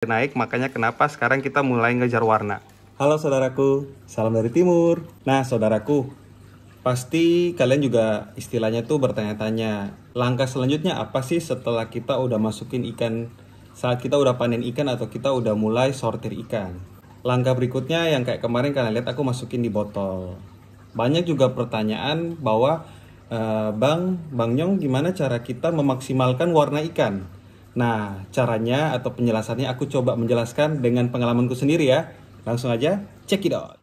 naik, makanya kenapa sekarang kita mulai ngejar warna. Halo saudaraku, salam dari timur. Nah saudaraku, pasti kalian juga istilahnya tuh bertanya-tanya, langkah selanjutnya apa sih setelah kita udah masukin ikan, saat kita udah panen ikan atau kita udah mulai sortir ikan. Langkah berikutnya yang kayak kemarin kalian lihat aku masukin di botol. Banyak juga pertanyaan bahwa Bang Nyong, gimana cara kita memaksimalkan warna ikan? Nah, caranya atau penjelasannya aku coba menjelaskan dengan pengalamanku sendiri ya. Langsung aja, check it out.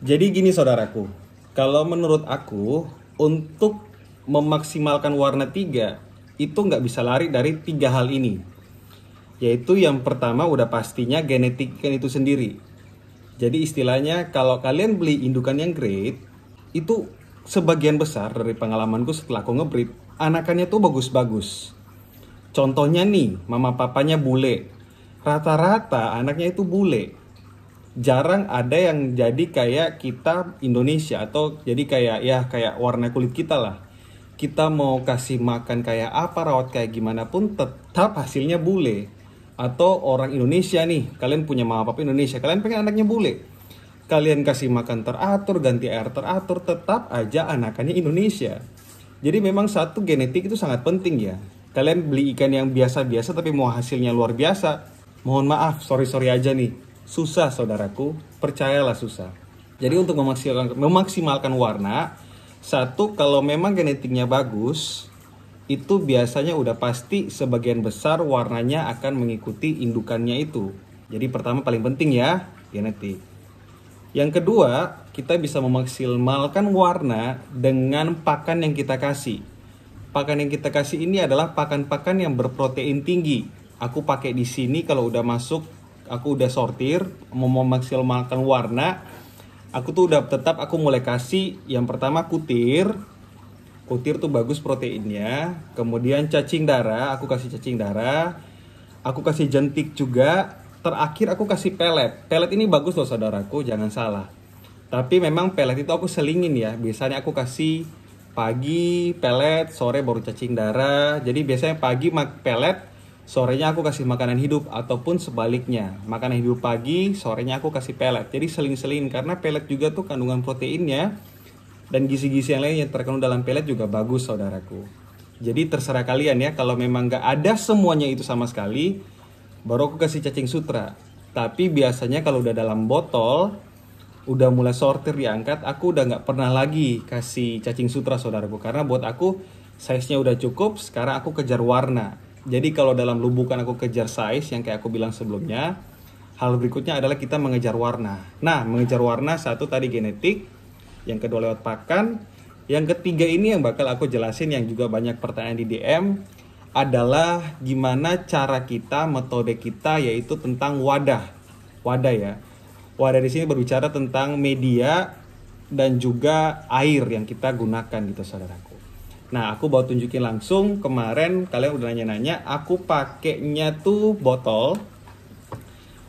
Jadi gini saudaraku, kalau menurut aku untuk memaksimalkan warna 3 itu nggak bisa lari dari 3 hal ini. Yaitu yang pertama udah pastinya genetik ikan itu sendiri. Jadi istilahnya kalau kalian beli indukan yang grade, itu sebagian besar dari pengalamanku setelah aku ngebreed, anakannya tuh bagus-bagus. Contohnya nih, mama papanya bule. Rata-rata anaknya itu bule. Jarang ada yang jadi kayak kita Indonesia atau jadi kayak warna kulit kita lah. Kita mau kasih makan kayak apa, rawat kayak gimana pun tetap hasilnya bule. Atau orang Indonesia nih, kalian punya mama papa Indonesia, kalian pengen anaknya bule. Kalian kasih makan teratur, ganti air teratur, tetap aja anakannya Indonesia. Jadi memang satu genetik itu sangat penting ya. Kalian beli ikan yang biasa-biasa tapi mau hasilnya luar biasa, mohon maaf, sorry aja nih. Susah saudaraku, percayalah susah. Jadi untuk memaksimalkan warna, satu, kalau memang genetiknya bagus, itu biasanya udah pasti sebagian besar warnanya akan mengikuti indukannya itu. Jadi pertama paling penting ya, genetik. Yang kedua, kita bisa memaksimalkan warna dengan pakan yang kita kasih. Pakan yang kita kasih ini adalah pakan-pakan yang berprotein tinggi. Aku pakai di sini kalau udah masuk, aku udah sortir, mau memaksimalkan warna. Aku tuh udah tetap aku mulai kasih yang pertama kutir. Kutir tuh bagus proteinnya. Kemudian cacing darah, aku kasih cacing darah. Aku kasih jentik juga. Terakhir aku kasih pelet. Pelet ini bagus loh saudaraku, jangan salah. Tapi memang pelet itu aku selingin ya. Biasanya aku kasih pagi pelet, sore baru cacing darah. Jadi biasanya pagi pelet, sorenya aku kasih makanan hidup ataupun sebaliknya. Makanan hidup pagi, sorenya aku kasih pelet. Jadi seling-seling karena pelet juga tuh kandungan proteinnya dan gizi-gizi yang lain yang terkandung dalam pelet juga bagus saudaraku. Jadi terserah kalian ya, kalau memang nggak ada semuanya itu sama sekali, baru aku kasih cacing sutra. Tapi biasanya kalau udah dalam botol, udah mulai sortir diangkat, aku udah nggak pernah lagi kasih cacing sutra saudaraku. Karena buat aku size-nya udah cukup, sekarang aku kejar warna. Jadi kalau dalam lubukan aku kejar size yang kayak aku bilang sebelumnya, hal berikutnya adalah kita mengejar warna. Nah, mengejar warna satu tadi genetik, yang kedua lewat pakan, yang ketiga ini yang bakal aku jelasin yang juga banyak pertanyaan di DM adalah gimana cara kita, metode kita yaitu tentang wadah. Wadah ya. Wadah di sini berbicara tentang media dan juga air yang kita gunakan gitu saudaraku. Nah, aku bawa tunjukin langsung. Kemarin kalian udah nanya-nanya, aku pakainya tuh botol.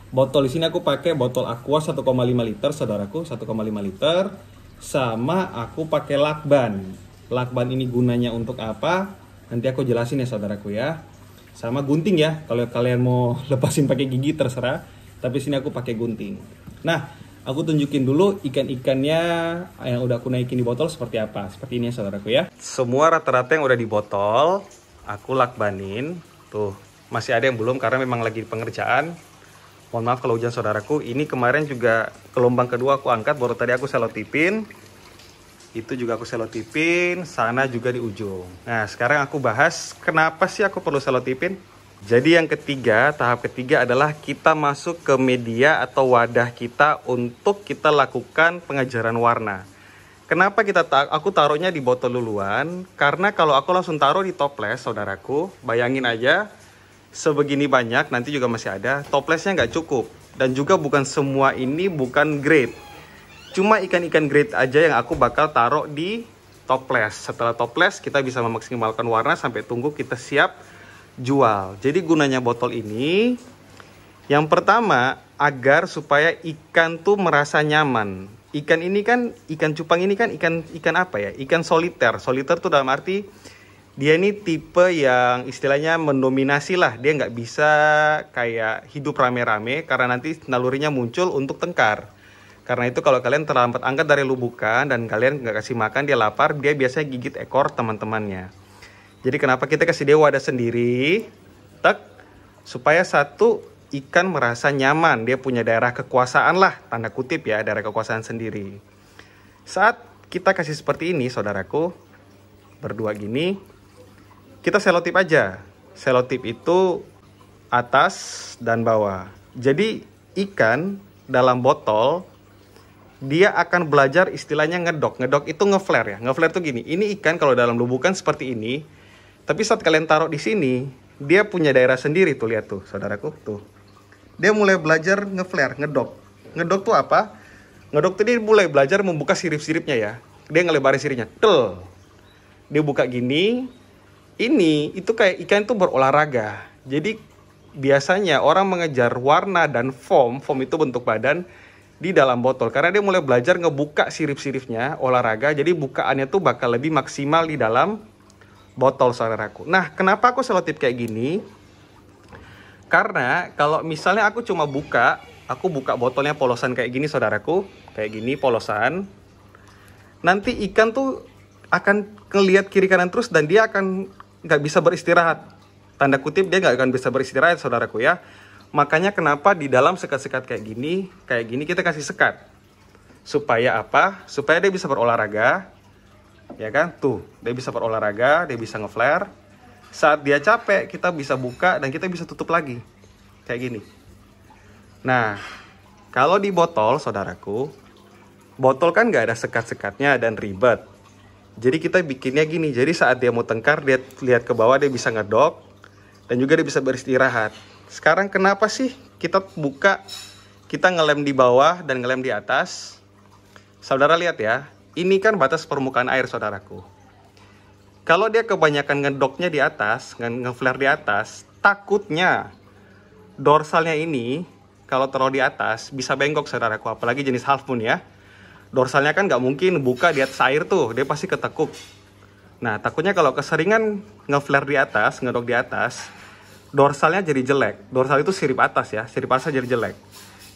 Botol di sini aku pakai botol Aqua 1,5 liter, saudaraku, 1,5 liter. Sama aku pakai lakban. Lakban ini gunanya untuk apa? Nanti aku jelasin ya, saudaraku ya. Sama gunting ya. Kalau kalian mau lepasin pakai gigi terserah, tapi sini aku pakai gunting. Nah, aku tunjukin dulu ikan-ikannya yang udah aku naikin di botol seperti apa. Seperti ini ya saudaraku ya. Semua rata-rata yang udah di botol, aku lakbanin. Tuh, masih ada yang belum karena memang lagi pengerjaan. Mohon maaf kalau hujan saudaraku. Ini kemarin juga gelombang kedua aku angkat, baru tadi aku selotipin. Itu juga aku selotipin, sana juga di ujung. Nah, sekarang aku bahas kenapa sih aku perlu selotipin. Jadi yang ketiga, tahap ketiga adalah kita masuk ke media atau wadah kita untuk kita lakukan pengejaran warna. Kenapa aku taruhnya di botol duluan? Karena kalau aku langsung taruh di toples, saudaraku, bayangin aja sebegini banyak, nanti juga masih ada, toplesnya nggak cukup. Dan juga bukan semua ini bukan grade. Cuma ikan-ikan grade aja yang aku bakal taruh di toples. Setelah toples, kita bisa memaksimalkan warna sampai tunggu kita siap jual. Jadi gunanya botol ini, yang pertama agar supaya ikan tuh merasa nyaman. Ikan ini kan, ikan cupang ini kan ikan apa ya? Ikan soliter. Soliter tuh dalam arti dia ini tipe yang istilahnya mendominasi lah. Dia nggak bisa kayak hidup rame-rame karena nanti nalurinya muncul untuk tengkar. Karena itu kalau kalian terlambat angkat dari lubukan dan kalian nggak kasih makan, dia lapar, dia biasanya gigit ekor teman-temannya. Jadi kenapa kita kasih dia wadah sendiri, supaya satu, ikan merasa nyaman, dia punya daerah kekuasaan lah, tanda kutip ya, daerah kekuasaan sendiri. Saat kita kasih seperti ini, saudaraku, berdua gini, kita selotip aja. Selotip itu atas dan bawah. Jadi ikan dalam botol, dia akan belajar istilahnya ngedok. Ngedok itu ngeflare ya. Ngeflare tuh gini, ini ikan kalau dalam lubukan seperti ini, tapi saat kalian taruh di sini, dia punya daerah sendiri tuh, lihat tuh, saudaraku, tuh. Dia mulai belajar ngeflare, ngedok. Ngedok tuh apa? Ngedok tuh dia mulai belajar membuka sirip-siripnya ya. Dia ngelebarin siripnya. Dia buka gini. Ini itu kayak ikan itu berolahraga. Jadi biasanya orang mengejar warna dan foam itu bentuk badan di dalam botol. Karena dia mulai belajar ngebuka sirip-siripnya, olahraga. Jadi bukaannya tuh bakal lebih maksimal di dalam botol, saudaraku. Nah, kenapa aku selotip kayak gini? Karena kalau misalnya aku cuma buka botolnya polosan kayak gini, saudaraku, kayak gini polosan, nanti ikan tuh akan ngelihat kiri kanan terus dan dia akan nggak bisa beristirahat. Tanda kutip, dia nggak akan bisa beristirahat, saudaraku ya. Makanya kenapa di dalam sekat-sekat kayak gini kita kasih sekat. Supaya apa? Supaya dia bisa berolahraga, ya kan? Tuh, dia bisa berolahraga, dia bisa ngeflare. Saat dia capek, kita bisa buka dan kita bisa tutup lagi. Kayak gini. Nah, kalau di botol, saudaraku, botol kan nggak ada sekat-sekatnya dan ribet. Jadi kita bikinnya gini. Jadi saat dia mau tengkar, dia lihat ke bawah, dia bisa ngedok. Dan juga dia bisa beristirahat. Sekarang kenapa sih kita buka, kita ngelem di bawah dan ngelem di atas? Saudara lihat ya, ini kan batas permukaan air, saudaraku. Kalau dia kebanyakan ngedoknya di atas, ngeflare di atas, takutnya dorsalnya ini kalau taruh di atas bisa bengkok, saudaraku. Apalagi jenis half moon ya. Dorsalnya kan nggak mungkin buka di atas air tuh, dia pasti ketekuk. Nah, takutnya kalau keseringan ngeflare di atas, ngedok di atas, dorsalnya jadi jelek. Dorsal itu sirip atas ya, sirip atas jadi jelek.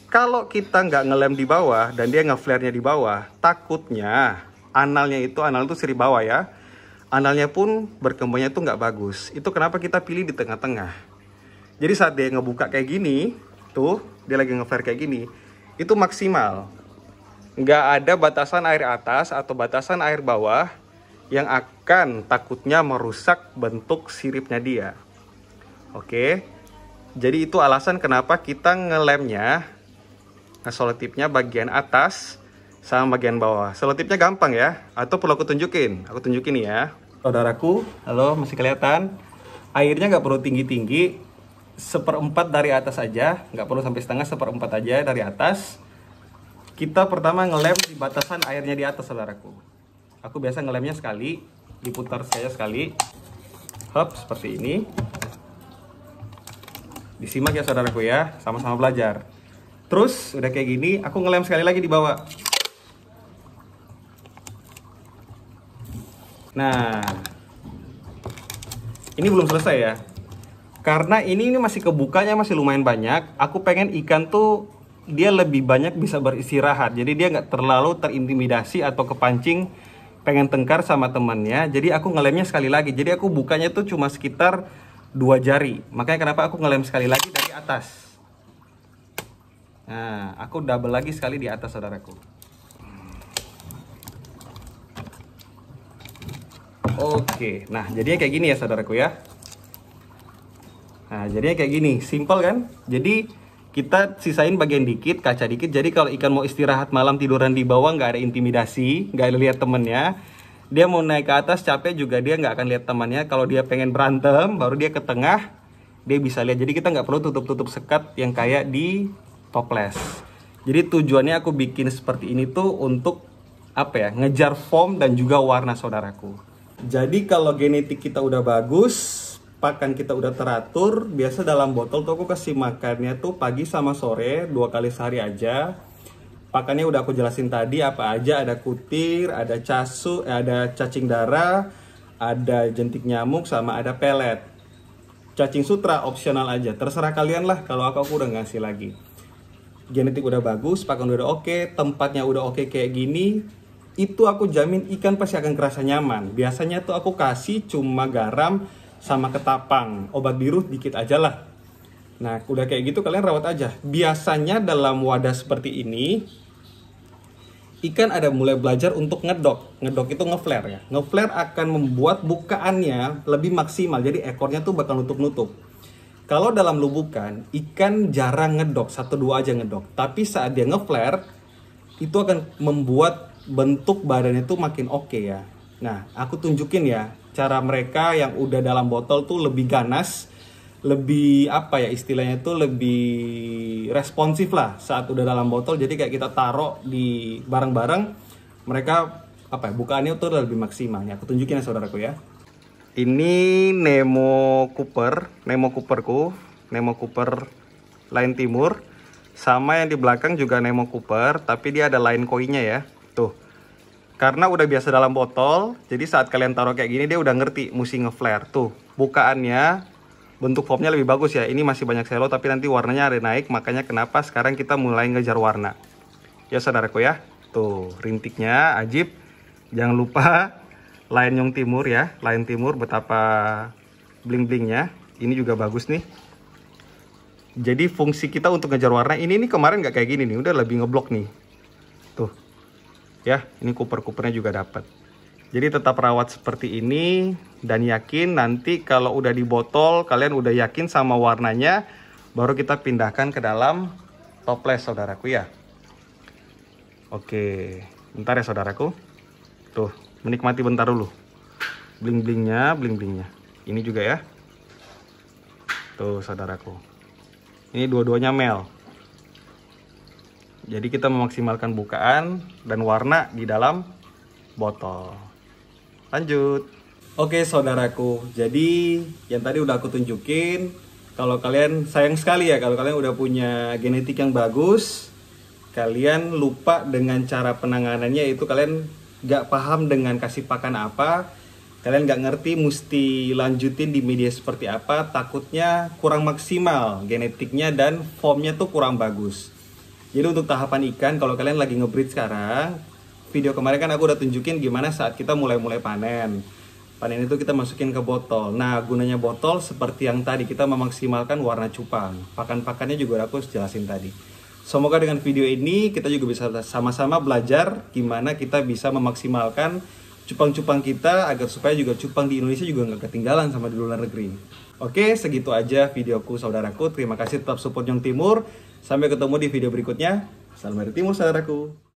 Kalau kita nggak ngelem di bawah dan dia ngeflare-nya di bawah, takutnya analnya itu sirip bawah ya. Analnya pun berkembangnya itu nggak bagus. Itu kenapa kita pilih di tengah-tengah. Jadi saat dia ngebuka kayak gini, tuh dia lagi ngeflare kayak gini, itu maksimal. Nggak ada batasan air atas atau batasan air bawah yang akan takutnya merusak bentuk siripnya dia. Oke, jadi itu alasan kenapa kita ngelemnya, selotipnya bagian atas sama bagian bawah. Selotipnya gampang ya, atau perlu aku tunjukin? Aku tunjukin ya. Saudaraku, halo, masih kelihatan? Airnya nggak perlu tinggi-tinggi, 1/4 dari atas aja, nggak perlu sampai setengah, 1/4 aja dari atas. Kita pertama ngelem di batasan airnya di atas, saudaraku. Aku biasa ngelemnya sekali, diputar saya sekali, hop, seperti ini. Disimak ya, saudaraku ya, sama-sama belajar. Terus udah kayak gini, aku ngelem sekali lagi di bawah. Nah, ini belum selesai ya. Karena ini masih kebukanya masih lumayan banyak. Aku pengen ikan tuh dia lebih banyak bisa beristirahat. Jadi dia nggak terlalu terintimidasi atau kepancing pengen tengkar sama temannya. Jadi aku ngelemnya sekali lagi. Jadi aku bukanya tuh cuma sekitar 2 jari. Makanya kenapa aku ngelem sekali lagi dari atas. Nah, aku double lagi sekali di atas, saudaraku. Oke, nah jadinya kayak gini ya, saudaraku ya. Nah, jadinya kayak gini, simple kan? Jadi kita sisain bagian dikit, kaca dikit. Jadi kalau ikan mau istirahat malam tiduran di bawah, nggak ada intimidasi, nggak lihat temennya. Dia mau naik ke atas capek juga dia nggak akan lihat temannya. Kalau dia pengen berantem, baru dia ke tengah, dia bisa lihat. Jadi kita nggak perlu tutup-tutup sekat yang kayak di toples. Jadi tujuannya aku bikin seperti ini tuh untuk apa ya? Ngejar foam dan juga warna, saudaraku. Jadi kalau genetik kita udah bagus, pakan kita udah teratur, biasa dalam botol tuh aku kasih makannya tuh pagi sama sore 2 kali sehari aja. Pakannya udah aku jelasin tadi apa aja, ada kutir, ada ada cacing darah, ada jentik nyamuk, sama ada pelet. Cacing sutra opsional aja, terserah kalian lah. Kalau aku udah ngasih lagi. Genetik udah bagus, pakan udah oke, tempatnya udah oke kayak gini, itu aku jamin ikan pasti akan kerasa nyaman. Biasanya tuh aku kasih cuma garam sama ketapang, obat biru dikit aja lah. Nah udah kayak gitu kalian rawat aja. Biasanya dalam wadah seperti ini ikan ada mulai belajar untuk ngedok. Ngedok itu ngeflare ya. Ngeflare akan membuat bukaannya lebih maksimal, jadi ekornya tuh bakal nutup-nutup. Kalau dalam lubukan, ikan jarang ngedok, 1-2 aja ngedok. Tapi saat dia ngeflare, itu akan membuat bentuk badannya tuh makin oke ya. Nah, aku tunjukin ya, cara mereka yang udah dalam botol tuh lebih ganas, lebih apa ya istilahnya tuh lebih responsif lah saat udah dalam botol. Jadi kayak kita taruh di bareng-bareng, mereka apa ya, bukaannya tuh lebih maksimal. Aku tunjukin ya saudaraku ya. Ini Nemo Cooperku, Nemo Cooper line timur. Sama yang di belakang juga Nemo Cooper, tapi dia ada line koi-nya ya. Tuh. Karena udah biasa dalam botol, jadi saat kalian taruh kayak gini dia udah ngerti mesti ngeflare. Tuh, bukaannya bentuk foamnya lebih bagus ya. Ini masih banyak selo tapi nanti warnanya ada naik, makanya kenapa sekarang kita mulai ngejar warna. Ya saudaraku ya. Tuh, rintiknya ajib. Jangan lupa line yang timur ya, line timur betapa bling-blingnya. Ini juga bagus nih. Jadi fungsi kita untuk ngejar warna ini kemarin nggak kayak gini nih, udah lebih ngeblok nih. Tuh. Ya, ini kuper-kupernya juga dapat. Jadi tetap rawat seperti ini dan yakin nanti kalau udah di botol kalian udah yakin sama warnanya, baru kita pindahkan ke dalam toples saudaraku ya. Oke, bentar ya saudaraku. Tuh, menikmati bentar dulu. Bling-blingnya. Ini juga ya. Tuh saudaraku. Ini dua-duanya mel. Jadi kita memaksimalkan bukaan dan warna di dalam botol. Lanjut. Oke saudaraku, jadi yang tadi udah aku tunjukin. Kalau kalian, sayang sekali ya kalau kalian udah punya genetik yang bagus, kalian lupa dengan cara penanganannya, itu kalian gak paham dengan kasih pakan apa, kalian gak ngerti mesti lanjutin di media seperti apa, takutnya kurang maksimal genetiknya dan formnya tuh kurang bagus. Jadi untuk tahapan ikan, kalau kalian lagi ngebreed sekarang, video kemarin kan aku udah tunjukin gimana saat kita mulai panen. Panen itu kita masukin ke botol. Nah gunanya botol seperti yang tadi, kita memaksimalkan warna cupang. Pakan-pakannya juga udah aku jelasin tadi. Semoga dengan video ini kita juga bisa sama-sama belajar gimana kita bisa memaksimalkan cupang-cupang kita agar supaya juga cupang di Indonesia juga nggak ketinggalan sama di luar negeri. Oke, segitu aja videoku saudaraku. Terima kasih tetap support Nyong Timur. Sampai ketemu di video berikutnya. Salam dari Timur saudaraku.